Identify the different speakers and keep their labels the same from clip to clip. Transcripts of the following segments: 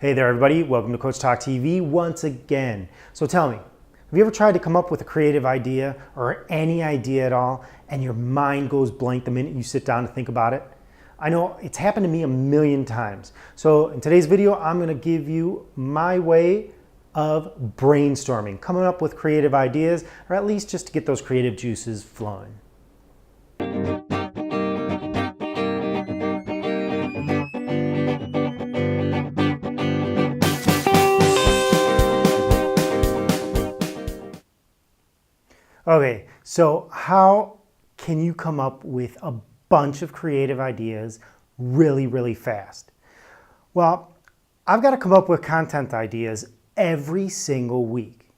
Speaker 1: Hey there everybody, welcome to Coach Talk TV once again. So tell me, have you ever tried to come up with a creative idea or any idea at all and your mind goes blank the minute you sit down to think about it? I know it's happened to me a million times. So in today's video, I'm going to give you my way of brainstorming, coming up with creative ideas, or at least just to get those creative juices flowing. Okay, so how can you come up with a bunch of creative ideas really fast? Well, I've got to come up with content ideas every single week.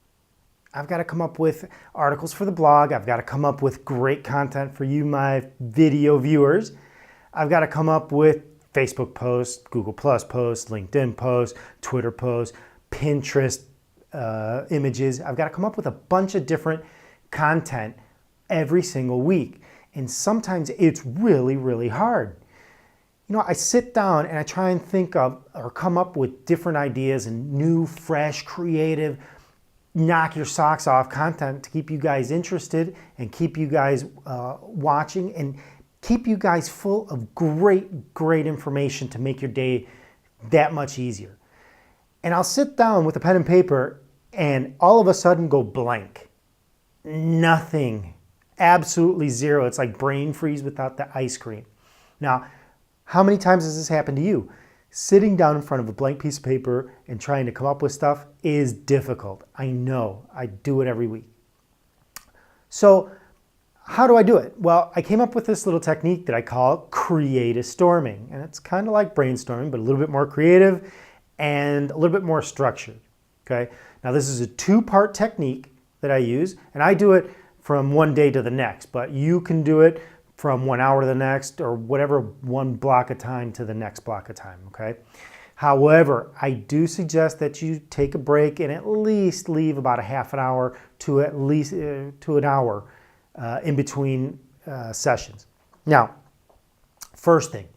Speaker 1: I've got to come up with articles for the blog. I've got to come up with great content for you, my video viewers. I've got to come up with Facebook posts, Google Plus posts, LinkedIn posts, Twitter posts, Pinterest images. I've got to come up with a bunch of different content every single week. And sometimes it's really hard. You know, I sit down and I try and think of or come up with different ideas and new, fresh, creative, knock your socks off content to keep you guys interested and keep you guys watching and keep you guys full of great information to make your day that much easier. And I'll sit down with a pen and paper and all of a sudden go blank. Nothing, absolutely zero. It's like brain freeze without the ice cream. Now, how many times has this happened to you? Sitting down in front of a blank piece of paper and trying to come up with stuff is difficult. I know, I do it every week. So how do I do it? Well, I came up with this little technique that I call CreatiStorming. And it's kind of like brainstorming, but a little bit more creative and a little bit more structured. Okay. Now this is a two-part technique that I use, and I do it from one day to the next, but you can do it from 1 hour to the next or whatever, one block of time to the next block of time, okay? However, I do suggest that you take a break and at least leave about a half an hour to at least to an hour in between sessions. Now, first thing,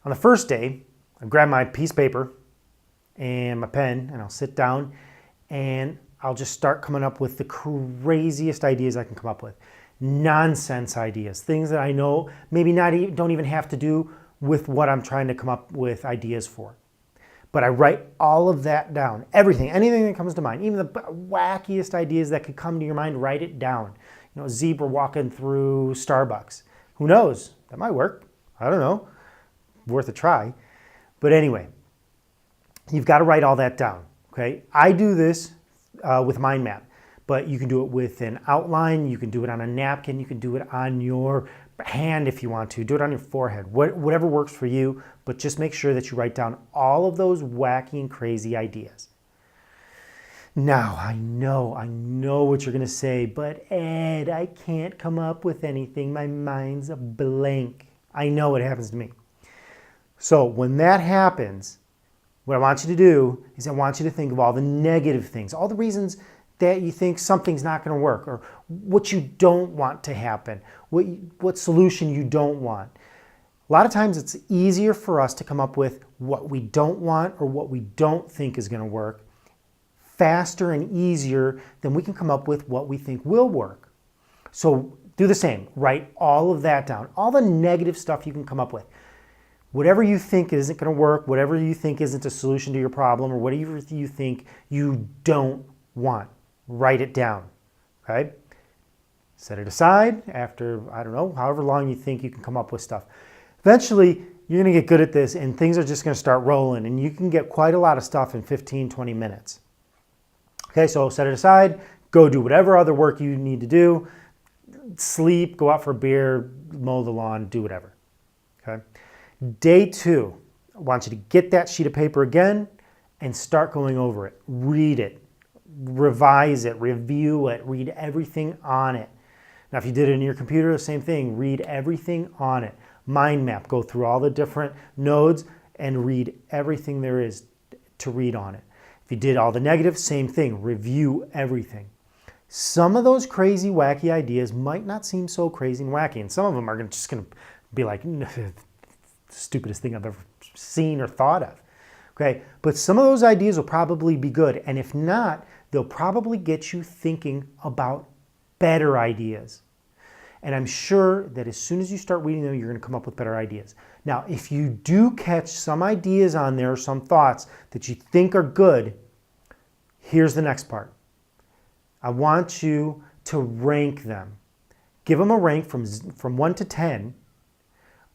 Speaker 1: on the first day, I grab my piece of paper and my pen and I'll sit down and I'll just start coming up with the craziest ideas I can come up with. Nonsense ideas, things that I know maybe don't even have to do with what I'm trying to come up with ideas for. But I write all of that down, everything, anything that comes to mind, even the wackiest ideas that could come to your mind, write it down. You know, a zebra walking through Starbucks. Who knows? That might work. I don't know. Worth a try. But anyway, you've got to write all that down, okay? I do this with mind map, but you can do it with an outline, you can do it on a napkin, you can do it on your hand if you want to, do it on your forehead, whatever works for you, but just make sure that you write down all of those wacky and crazy ideas. Now, I know what you're going to say, but Ed, I can't come up with anything, my mind's a blank. I know it happens to me. So when that happens, what I want you to do is I want you to think of all the negative things, all the reasons that you think something's not going to work or what you don't want to happen, what solution you don't want. A lot of times it's easier for us to come up with what we don't want or what we don't think is going to work faster and easier than we can come up with what we think will work. So do the same. Write all of that down, all the negative stuff you can come up with. Whatever you think isn't going to work, whatever you think isn't a solution to your problem, or whatever you think you don't want, write it down, okay? Set it aside after, I don't know, however long you think you can come up with stuff. Eventually, you're going to get good at this and things are just going to start rolling and you can get quite a lot of stuff in 15, 20 minutes. Okay, so set it aside, go do whatever other work you need to do, sleep, go out for a beer, mow the lawn, do whatever, okay? Day 2, I want you to get that sheet of paper again and start going over it. Read it, revise it, review it, read everything on it. Now, if you did it in your computer, the same thing, read everything on it. Mind map, go through all the different nodes and read everything there is to read on it. If you did all the negatives, same thing, review everything. Some of those crazy, wacky ideas might not seem so crazy and wacky, and some of them are just going to be like, stupidest thing I've ever seen or thought of. Okay, but some of those ideas will probably be good, and if not, they'll probably get you thinking about better ideas. And I'm sure that as soon as you start reading them, you're going to come up with better ideas. Now, if you do catch some ideas on there, some thoughts that you think are good, here's the next part. I want you to rank them. Give them a rank from 1 to 10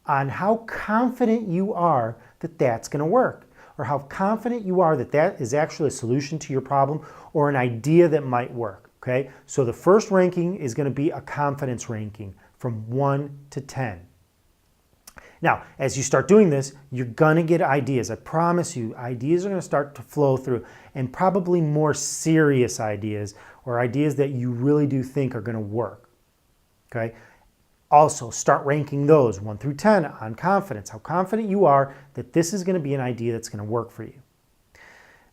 Speaker 1: on how confident you are that that's going to work, or how confident you are that that is actually a solution to your problem or an idea that might work. Okay, so the first ranking is going to be a confidence ranking from 1 to 10. Now, as you start doing this, you're going to get ideas. I promise you, ideas are going to start to flow through, and probably more serious ideas, or ideas that you really do think are going to work. Okay? Also, start ranking those 1 through 10 on confidence, how confident you are that this is going to be an idea that's going to work for you.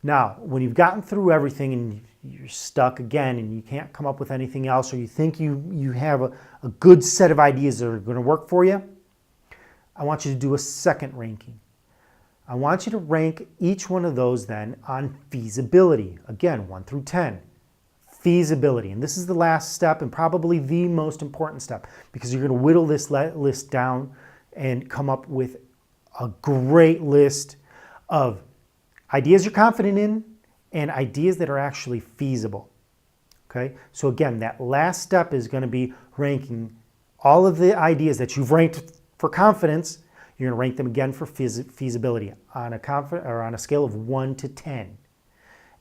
Speaker 1: Now, when you've gotten through everything and you're stuck again and you can't come up with anything else, or you think you have a good set of ideas that are going to work for you, I want you to do a second ranking. I want you to rank each one of those then on feasibility. Again, 1 through 10. Feasibility. And this is the last step and probably the most important step, because you're going to whittle this list down and come up with a great list of ideas you're confident in and ideas that are actually feasible. Okay? So again, that last step is going to be ranking all of the ideas that you've ranked for confidence. You're going to rank them again for feasibility on a scale of 1 to 10.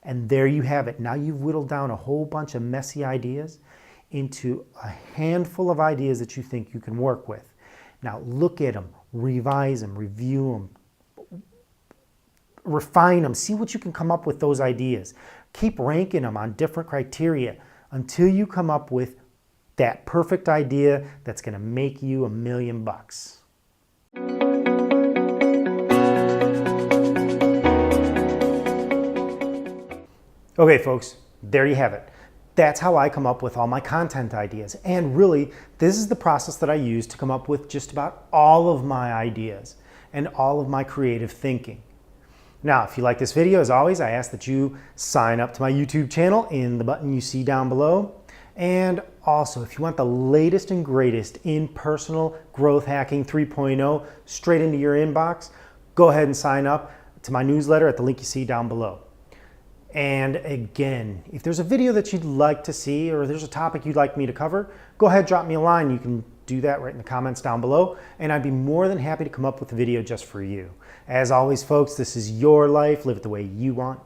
Speaker 1: And there you have it. Now you've whittled down a whole bunch of messy ideas into a handful of ideas that you think you can work with. Now look at them, revise them, review them, refine them, see what you can come up with those ideas. Keep ranking them on different criteria until you come up with that perfect idea that's going to make you $1 million. Okay, folks, there you have it. That's how I come up with all my content ideas. And really, this is the process that I use to come up with just about all of my ideas and all of my creative thinking. Now, if you like this video, as always, I ask that you sign up to my YouTube channel in the button you see down below. And also, if you want the latest and greatest in personal growth hacking 3.0 straight into your inbox, go ahead and sign up to my newsletter at the link you see down below. And again, if there's a video that you'd like to see, or there's a topic you'd like me to cover, go ahead, drop me a line. You can do that right in the comments down below, and I'd be more than happy to come up with a video just for you. As always, folks, this is your life. Live it the way you want.